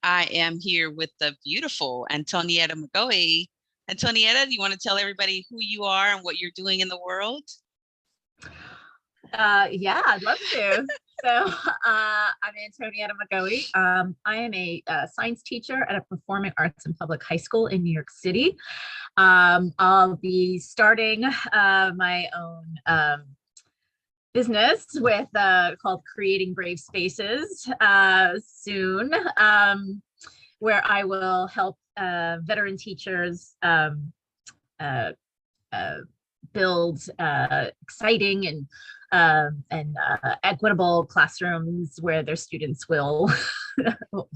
I am here with the beautiful Antonietta McGoey. Antonietta, do you want to tell everybody who you are and what you're doing in the world? Yeah, I'd love to. I'm Antonietta McGoey. I am a science teacher at a performing arts and public high school in New York City. I'll be starting my own business with called Creating Brave Spaces soon, where I will help veteran teachers uh, uh, build exciting and equitable classrooms where their students will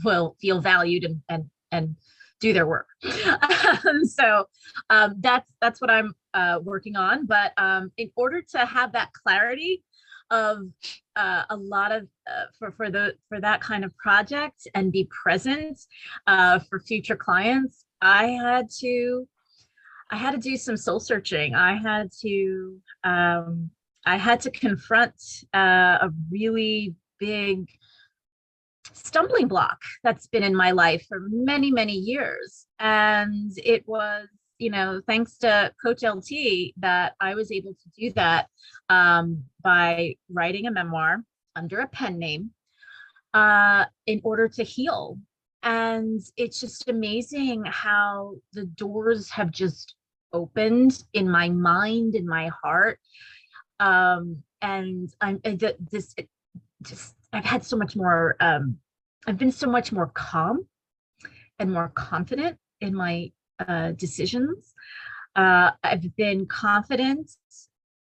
will feel valued and do their work. That's what I'm working on. But in order to have that clarity of a lot of for that kind of project and be present for future clients, I had to do some soul searching. I had to confront a really big stumbling block that's been in my life for many, many years. And it was, thanks to Coach LT that I was able to do that by writing a memoir under a pen name in order to heal. And it's just amazing how the doors have just opened in my mind, in my heart. And I've had so much more, I've been so much more calm and more confident in my decisions. I've been confident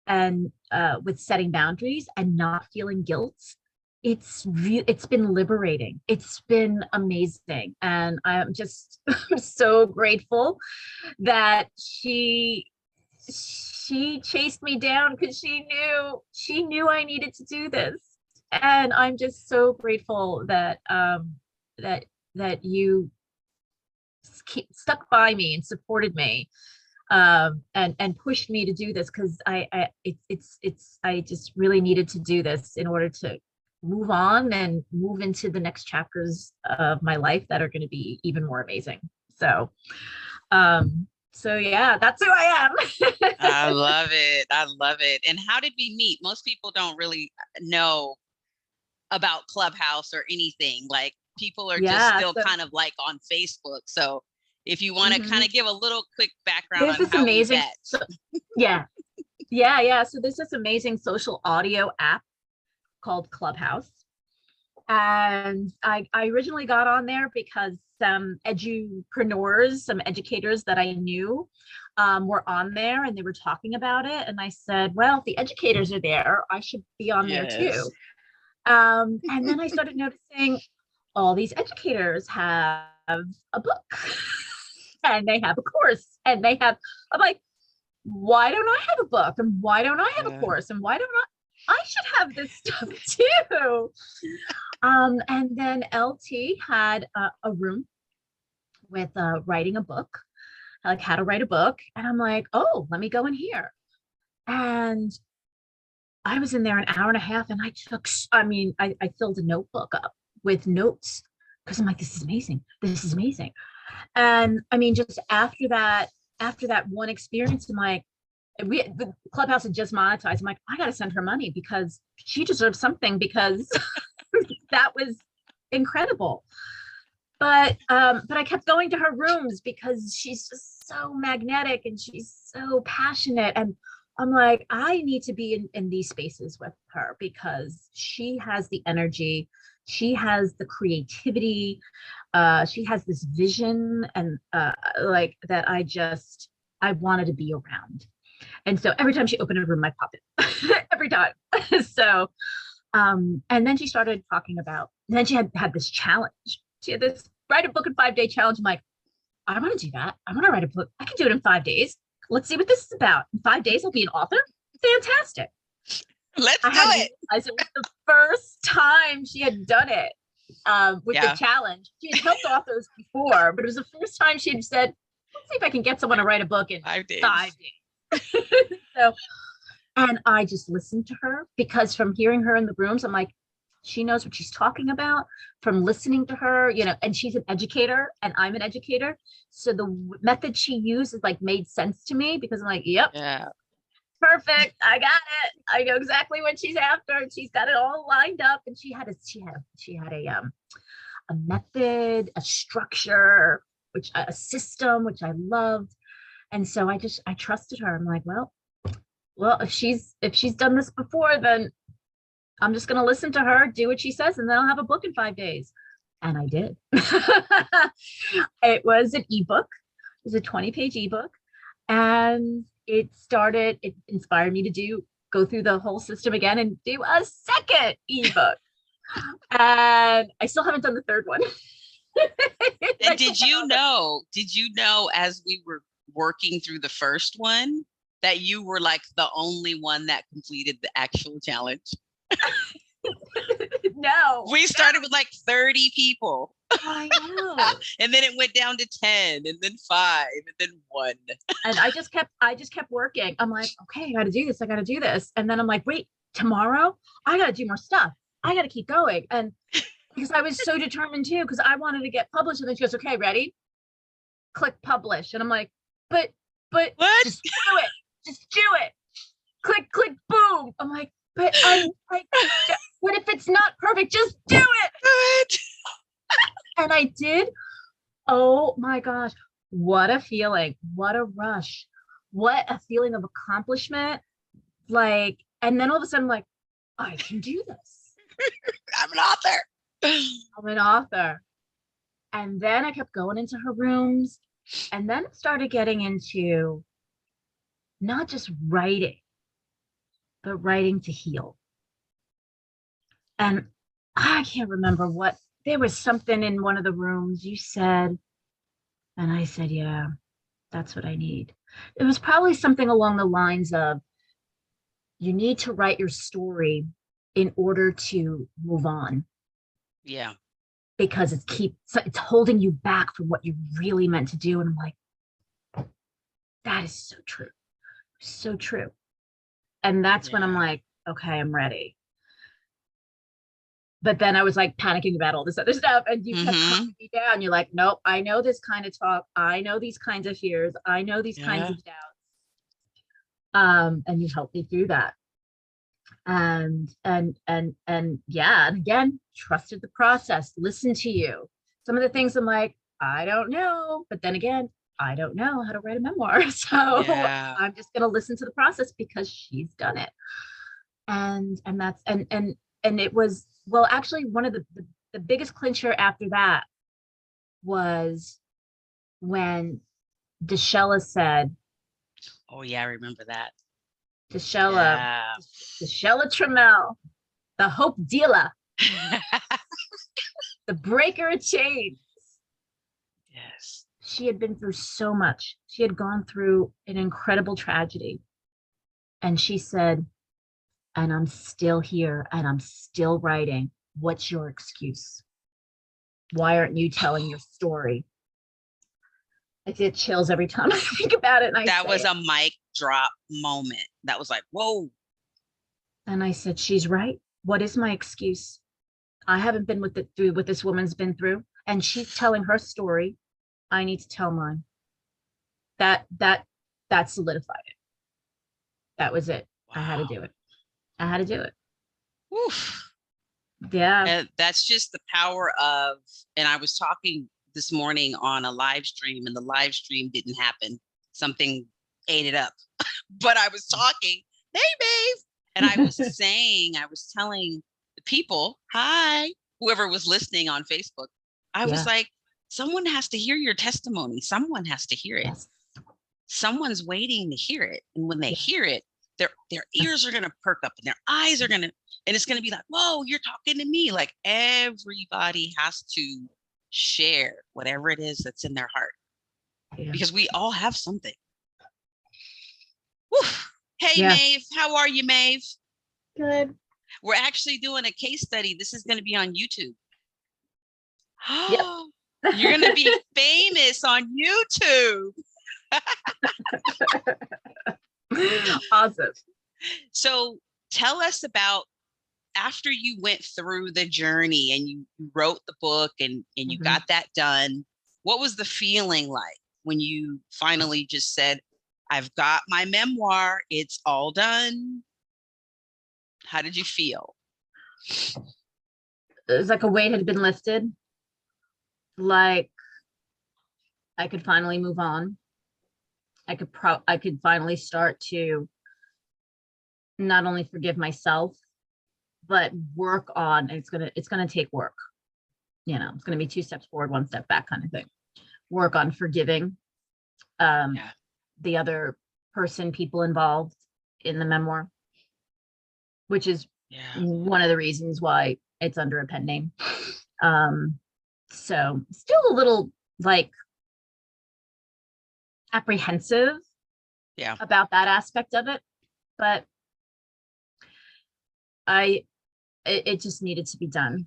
and with setting boundaries and not feeling guilt. It's been liberating. It's been amazing. And I'm just so grateful that she chased me down because she knew I needed to do this. And I'm just so grateful that that you stuck by me and supported me and pushed me to do this, because I just really needed to do this in order to move on and move into the next chapters of my life that are going to be even more amazing. So yeah, that's who I am. I love it. I love it. And how did we meet? Most people don't really know about Clubhouse or anything. Like, people are just still kind of like on Facebook. So if you want to kind of give a little quick background on how we met. Yeah. So there's this amazing social audio app called Clubhouse. And I originally got on there because some edupreneurs, some educators that I knew were on there and they were talking about it. And I said, well, if the educators are there, I should be on there too. And then I started noticing all these educators have a book and they have a course and I'm like, why don't I have a book? And why don't I have a course? And why don't I should have this stuff too. And then LT had a room with writing a book, like how to write a book. And I'm like, oh, let me go in here. And I was in there an hour and a half and I filled a notebook up with notes because I'm like, this is amazing. This is amazing. And I mean, just after that one experience, I'm like, the Clubhouse had just monetized. I'm like, I got to send her money because she deserves something, because that was incredible. But I kept going to her rooms because she's just so magnetic and she's so passionate. And I'm like, I need to be in these spaces with her because she has the energy, she has the creativity, she has this vision, and like that I wanted to be around. And so every time she opened a room, I pop in every time. So, and then she started talking about, and then she had this challenge. She had this write a book in 5-day challenge. I'm like, I want to do that. I want to write a book. I can do it in 5 days. Let's see what this is about. In 5 days, I'll be an author. Fantastic. Let's do it. It was the first time she had done it with the challenge. She had helped authors before, but it was the first time she had said, let's see if I can get someone to write a book in 5 days. So, and I just listened to her because from hearing her in the rooms, I'm like, She knows what she's talking about from listening to her, and she's an educator and I'm an educator. So the method she uses like made sense to me because I'm like, yep, Yeah. perfect. I got it. I know exactly what she's after. And she's got it all lined up. And she had a method, a structure, a system, which I loved. And so I trusted her. I'm like, well, if she's done this before, then I'm just going to listen to her, do what she says, and then I'll have a book in 5 days. And I did. It was an ebook. It was a 20-page ebook. And it inspired me to go through the whole system again and do a second ebook. And I still haven't done the third one. And did you know as we were working through the first one that you were like the only one that completed the actual challenge? No. We started with like 30 people. I know. And then it went down to 10 and then 5 and then 1. And I just kept working. I'm like, okay, I got to do this. I got to do this. And then I'm like, wait, tomorrow I got to do more stuff. I got to keep going. And because I was so determined too, because I wanted to get published. And then she goes, okay, ready? Click publish. And I'm like, but what? Just do it. Just do it. Click, boom. I'm like, but I'm like, what if it's not perfect? Just do it. And I did. Oh my gosh. What a feeling. What a rush. What a feeling of accomplishment. Like, and then all of a sudden, like, I can do this. I'm an author. And then I kept going into her rooms and then started getting into not just writing, but writing to heal. And I can't remember there was something in one of the rooms you said, and I said, yeah, that's what I need. It was probably something along the lines of, you need to write your story in order to move on. Yeah. Because it's holding you back from what you really meant to do. And I'm like, that is so true. So true. And that's when I'm like, okay, I'm ready. But then I was like panicking about all this other stuff. And you kept calming me down. You're like, nope, I know this kind of talk. I know these kinds of fears. I know these kinds of doubts. And you helped me through that. And yeah, and again, trusted the process, listened to you. Some of the things I'm like, I don't know. But then again, I don't know how to write a memoir. So I'm just going to listen to the process because she's done it. And that's, and it was, well, actually one of the biggest clincher after that was when Deshella said, oh yeah, I remember that. Deshella Trammell, the hope dealer, the breaker of chains. Yes. She had been through so much. She had gone through an incredible tragedy. And she said, and I'm still here and I'm still writing. What's your excuse? Why aren't you telling your story? I get chills every time I think about it. And that was a mic drop moment. That was like, whoa. And I said, she's right. What is my excuse? I haven't been through what this woman's been through. And she's telling her story. I need to tell mine. That solidified it. That was it. Wow. I had to do it. Oof. Yeah. And that's just the power of, and I was talking this morning on a live stream and the live stream didn't happen. Something ate it up. But I was talking, hey, babe. And I was telling the people, hi, whoever was listening on Facebook, I was like, someone has to hear your testimony. Someone has to hear it. Yes. Someone's waiting to hear it. And when they hear it, their ears are going to perk up and their eyes are going to, and it's going to be like, whoa, you're talking to me. Like everybody has to share whatever it is that's in their heart because we all have something. Woo. Hey, Maeve, how are you, Maeve? Good. We're actually doing a case study. This is going to be on YouTube. Yep. You're going to be famous on YouTube. Awesome. So tell us about after you went through the journey and you wrote the book and you got that done, what was the feeling like when you finally just said, I've got my memoir, it's all done? How did you feel? It was like a weight had been lifted. Like I could finally move on. I could finally start to not only forgive myself, but work on, it's gonna take work. You know, it's gonna be 2 steps forward, 1 step back kind of thing. Work on forgiving the other person, people involved in the memoir, which is one of the reasons why it's under a pen name. So still a little like apprehensive about that aspect of it, but it just needed to be done.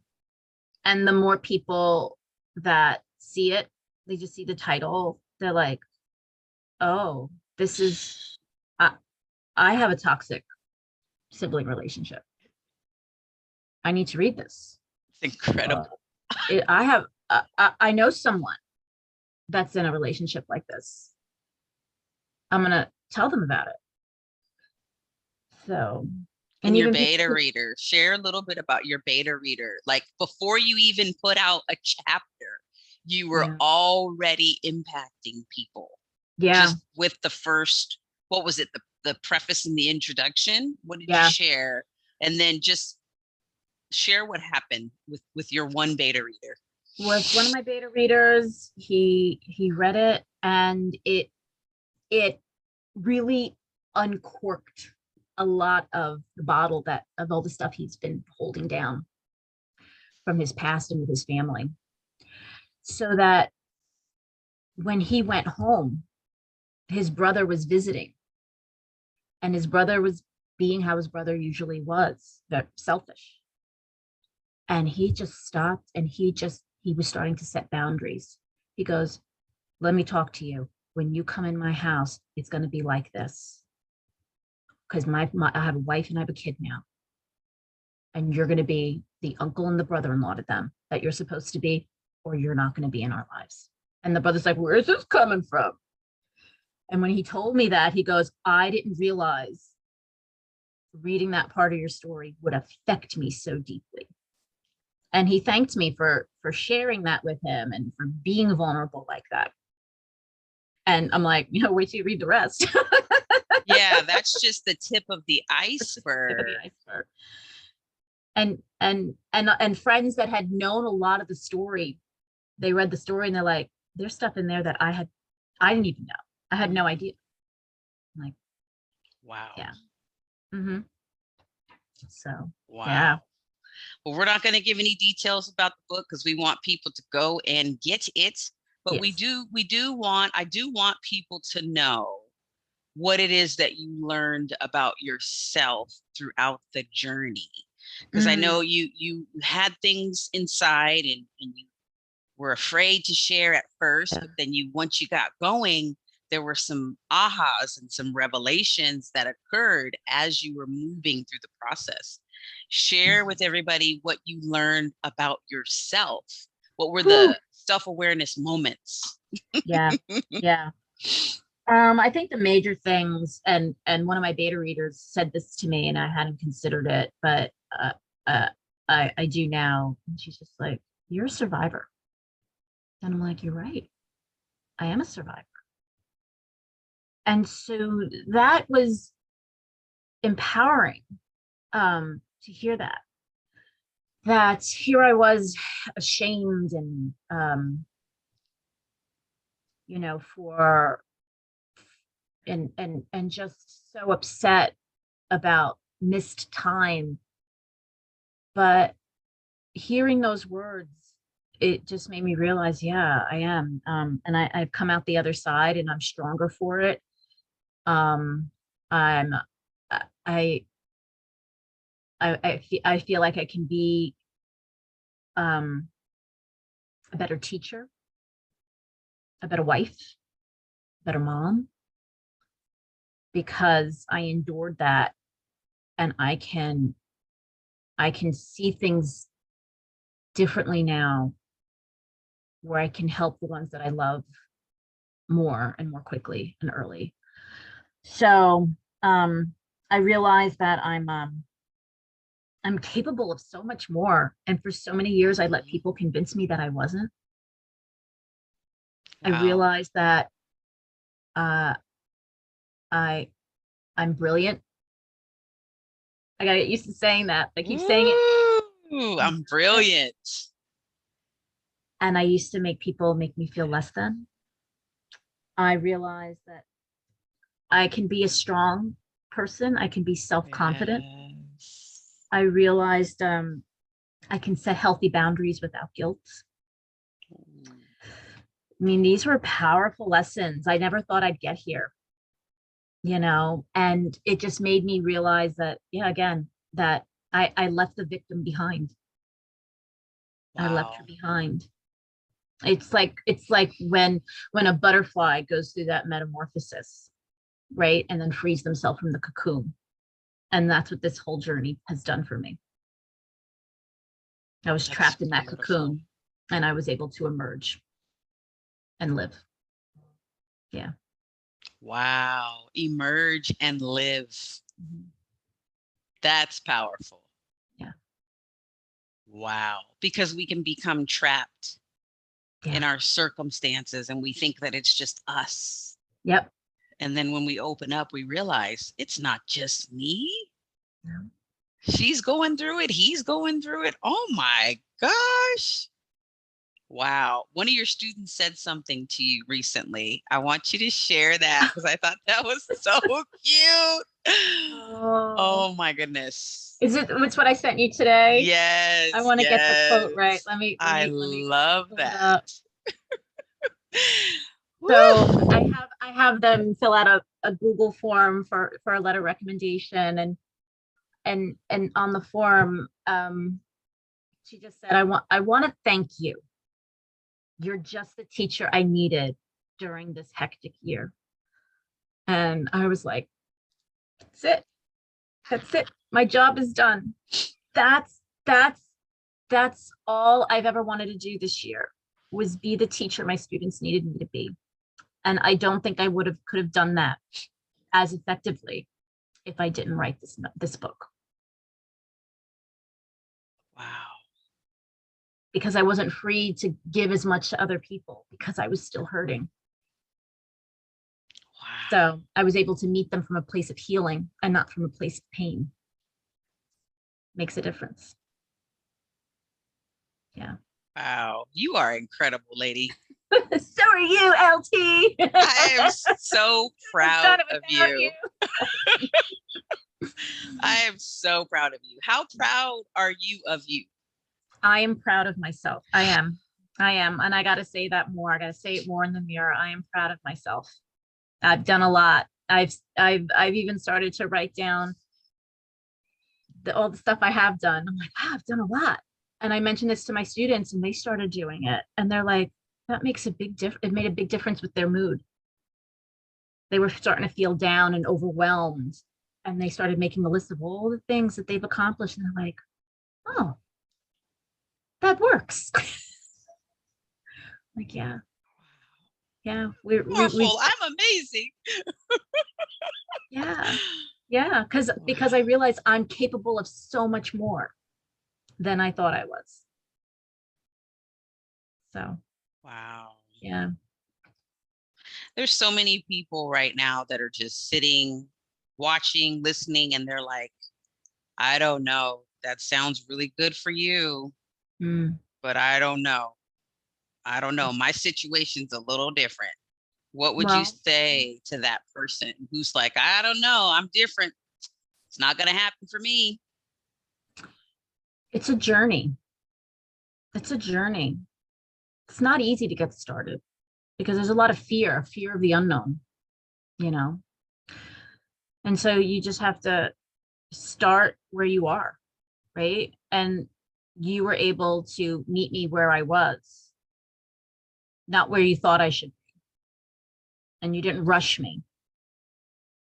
And the more people that see it, they just see the title, they're like, oh, this is, I have a toxic sibling relationship. I need to read this. It's incredible. I know someone that's in a relationship like this. I'm going to tell them about it. So, and your beta reader, share a little bit about your beta reader. Like before you even put out a chapter, you were already impacting people. Yeah. Just with the first, what was it? The preface and the introduction. What did you share? And then just share what happened with your one beta reader. With one of my beta readers, he read it, and it really uncorked a lot of the bottle of all the stuff he's been holding down from his past and with his family. So that when he went home, his brother was visiting, and his brother was being how his brother usually was, that selfish. And he just stopped, and he was starting to set boundaries. He goes, let me talk to you. When you come in my house, it's going to be like this. Because I have a wife and I have a kid now. And you're going to be the uncle and the brother-in-law to them that you're supposed to be, or you're not going to be in our lives. And the brother's like, where is this coming from? And when he told me that, he goes, I didn't realize reading that part of your story would affect me so deeply. And he thanked me for sharing that with him and for being vulnerable like that. And I'm like, wait till you read the rest. Yeah, that's just the tip of the iceberg. And friends that had known a lot of the story, they read the story and they're like, there's stuff in there that I didn't even know. I had no idea. I'm like, wow. Yeah. Mm-hmm. So, wow. Yeah. Well, we're not going to give any details about the book because we want people to go and get it. But I do want people to know what it is that you learned about yourself throughout the journey. Because I know you had things inside and you were afraid to share at first, but then once you got going, there were some ahas and some revelations that occurred as you were moving through the process. Share with everybody what you learned about yourself. What were the self-awareness moments? Yeah. I think the major things, and one of my beta readers said this to me, and I hadn't considered it, but I do now. And she's just like, "You're a survivor," and I'm like, "You're right. I am a survivor." And so that was empowering to hear that here I was ashamed and for and just so upset about missed time. But hearing those words, it just made me realize, yeah, I am. And I've come out the other side and I'm stronger for it. I feel like I can be a better teacher, a better wife, a better mom, because I endured that, and I can I can see things differently now, where I can help the ones that I love more and more quickly and early. So I realized that I'm capable of so much more. And for so many years, I let people convince me that I wasn't. Wow. I realized that I'm brilliant. I gotta get used to saying that. I keep saying it. I'm brilliant. And I used to make people make me feel less than. I realized that I can be a strong person. I can be self-confident. Yes. I realized I can set healthy boundaries without guilt. I mean, these were powerful lessons. I never thought I'd get here, and it just made me realize that, yeah, again, that I left the victim behind. Wow. I left her behind. It's like when a butterfly goes through that metamorphosis, right? And then frees themselves from the cocoon. And that's what this whole journey has done for me. I was trapped in that cocoon, and I was able to emerge and live. Yeah. Wow. Emerge and live. Mm-hmm. That's powerful. Yeah. Wow. Because we can become trapped in our circumstances, and we think that it's just us. Yep. And then when we open up, we realize it's not just me. No. She's going through it. He's going through it. Oh my gosh. Wow. One of your students said something to you recently. I want you to share that, because I thought that was so cute. Oh my goodness. It's what I sent you today? Yes. I want to get the quote right. I love that. So I have them fill out a Google form for a letter recommendation, and on the form, she just said, I want to thank you. You're just the teacher I needed during this hectic year. And I was like, that's it. That's it. My job is done. That's all I've ever wanted to do this year, was be the teacher my students needed me to be. And I don't think I could have done that as effectively if I didn't write this book. Wow. Because I wasn't free to give as much to other people, because I was still hurting. Wow. So I was able to meet them from a place of healing and not from a place of pain. Makes a difference. Yeah. Wow. You are incredible, lady. So are you, LT. I am so proud of you. I am so proud of you. How proud are you of you? I am proud of myself. I am. And I got to say that more. I got to say it more in the mirror. I am proud of myself. I've done a lot. I've even started to write down all the stuff I have done. I'm like, wow, I've done a lot. And I mentioned this to my students, and they started doing it. And they're like, that makes a big difference. It made a big difference with their mood. They were starting to feel down and overwhelmed. And they started making a list of all the things that they've accomplished. And they're like, oh, that works. Like, yeah. Yeah. I'm amazing. Yeah. Yeah. Because I realized I'm capable of so much more than I thought I was. So. Wow. Yeah. There's so many people right now that are just sitting, watching, listening, and they're like, I don't know. That sounds really good for you, but I don't know. I don't know. My situation's a little different. What would you say to that person who's like, I don't know, I'm different. It's not going to happen for me. It's a journey. It's a journey. It's not easy to get started, because there's a lot of fear of the unknown, And so you just have to start where you are, right? And you were able to meet me where I was, not where you thought I should be. And you didn't rush me,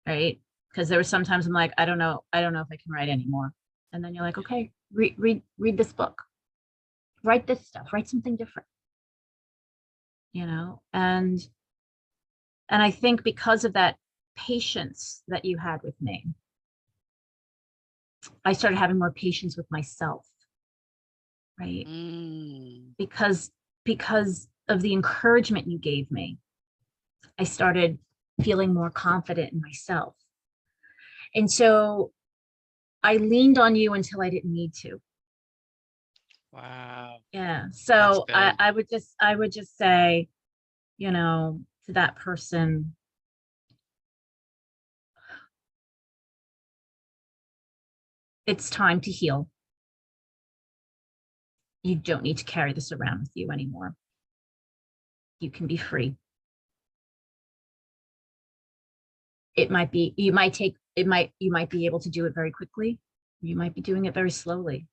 right? Because there were sometimes I'm like, I don't know if I can write anymore. And then you're like, okay, read this book, write this stuff, write something different, and I think because of that patience that you had with me, I started having more patience with myself, right? Because of the encouragement you gave me, I started feeling more confident in myself. And so I leaned on you until I didn't need to. Wow. Yeah. So I would just say, to that person, it's time to heal. You don't need to carry this around with you anymore. You can be free. You might be able to do it very quickly. You might be doing it very slowly,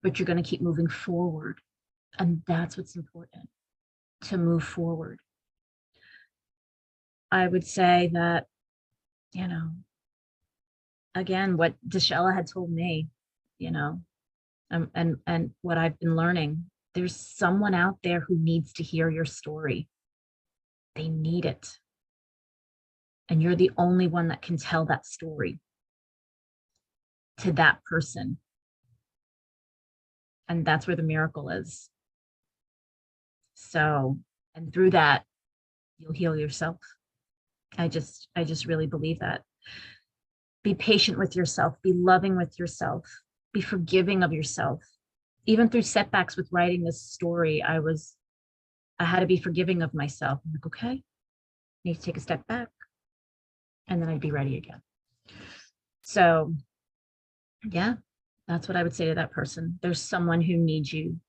but you're going to keep moving forward. And that's what's important, to move forward. I would say that, again, what Deshella had told me, and what I've been learning, there's someone out there who needs to hear your story. They need it. And you're the only one that can tell that story to that person. And that's where the miracle is. So, and through that, you'll heal yourself. I just really believe that. Be patient with yourself, be loving with yourself, be forgiving of yourself. Even through setbacks with writing this story, I had to be forgiving of myself. I'm like, okay, I need to take a step back, and then I'd be ready again. So yeah, that's what I would say to that person. There's someone who needs you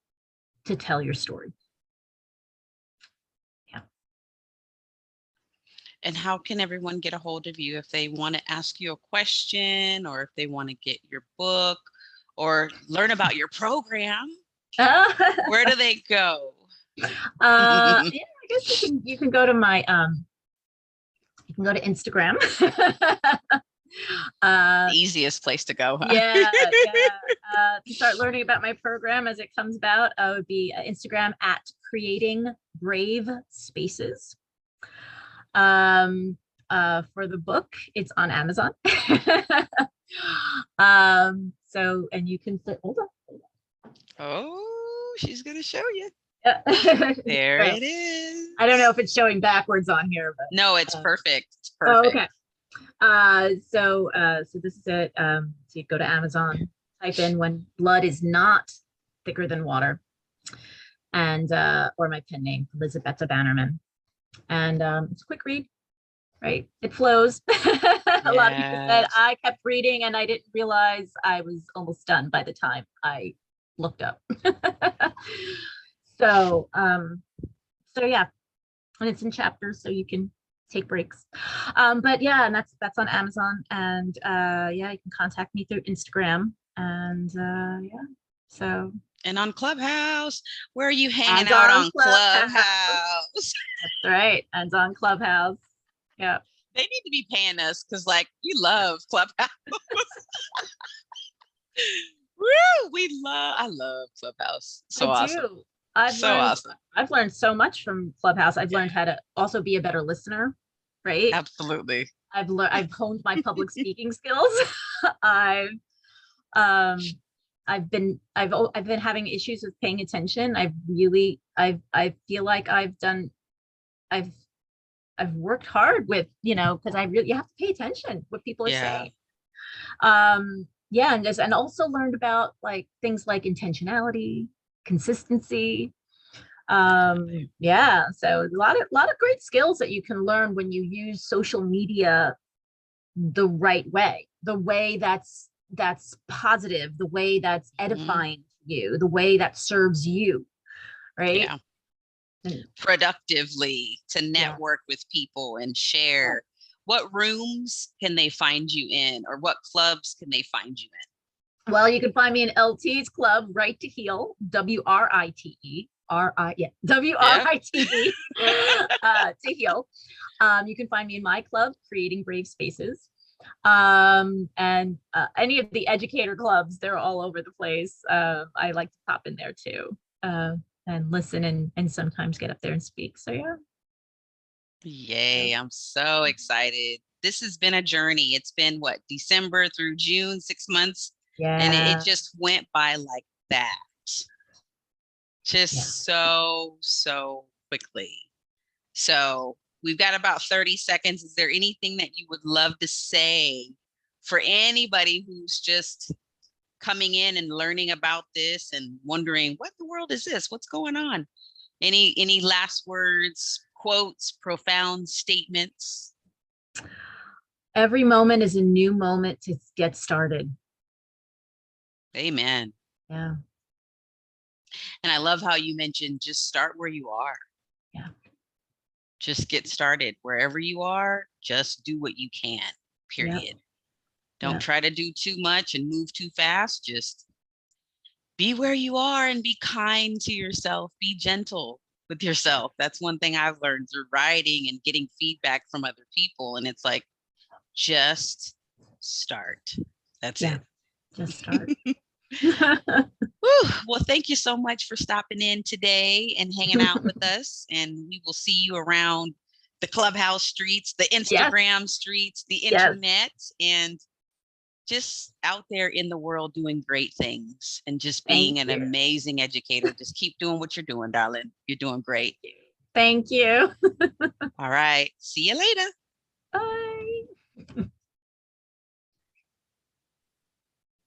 to tell your story. Yeah. And how can everyone get a hold of you if they want to ask you a question, or if they want to get your book or learn about your program? Where do they go? Yeah, I guess you can go to my you can go to Instagram. The easiest place to go, huh? Yeah. To start learning about my program as it comes about, would be Instagram at Creating Brave Spaces. For the book, it's on Amazon. So, and you can hold on. Oh, she's gonna show you. There it is. I don't know if it's showing backwards on here, but no, it's perfect. It's perfect. Oh, okay. So this is it. So you go to Amazon, type in "When Blood Is Not Thicker Than Water," and or my pen name, Elizabeth Bannerman, and it's a quick read, right? It flows. A lot of people said I kept reading and I didn't realize I was almost done by the time I looked up. So yeah, and it's in chapters, so you can take breaks. But yeah, and that's on Amazon, and yeah, you can contact me through Instagram, and yeah, so. And on Clubhouse, where are you hanging out on Clubhouse? That's right, and on Clubhouse. Yeah. They need to be paying us, because like we love Clubhouse. Woo! I love Clubhouse. So awesome. Awesome. I've learned so much from Clubhouse. I've learned how to also be a better listener, right? Absolutely. I've honed my public speaking skills. I've been having issues with paying attention. I feel like I've worked hard with, because you have to pay attention what people are saying. Yeah, and also learned about like things like intentionality, consistency. Yeah, so a lot of great skills that you can learn when you use social media the right way, the way that's positive, the way that's edifying to you, the way that serves you, right? Yeah. Productively, to network with people and share. What rooms can they find you in, or what clubs can they find you in? Well, you can find me in LT's club, Right to Heal, WRITE, WRITE, to heal. You can find me in my club, Creating Brave Spaces. And any of the educator clubs, they're all over the place. I like to pop in there too, and listen and sometimes get up there and speak. So yeah. Yay, I'm so excited. This has been a journey. It's been what, December through June, 6 months, and it Yeah. just went by like that. Yeah. Just so quickly. So we've got about 30 seconds. Is there anything that you would love to say for anybody who's just coming in and learning about this and wondering what the world is this? What's going on? Any last words, quotes, profound statements? Every moment is a new moment to get started. Amen. Yeah. And I love how you mentioned just start where you are. Yeah. Just get started wherever you are. Just do what you can, period. Yep. Don't try to do too much and move too fast. Just be where you are and be kind to yourself. Be gentle with yourself. That's one thing I've learned through writing and getting feedback from other people. And it's like, just start. That's Yeah. it. Just start. Whew. Well, thank you so much for stopping in today and hanging out with us. And we will see you around the clubhouse streets, the Yes. Instagram streets, the Yes. internet, and just out there in the world doing great things and just being an amazing educator. Just keep doing what you're doing, darling. You're doing great. Thank you. All right. See you later. Bye.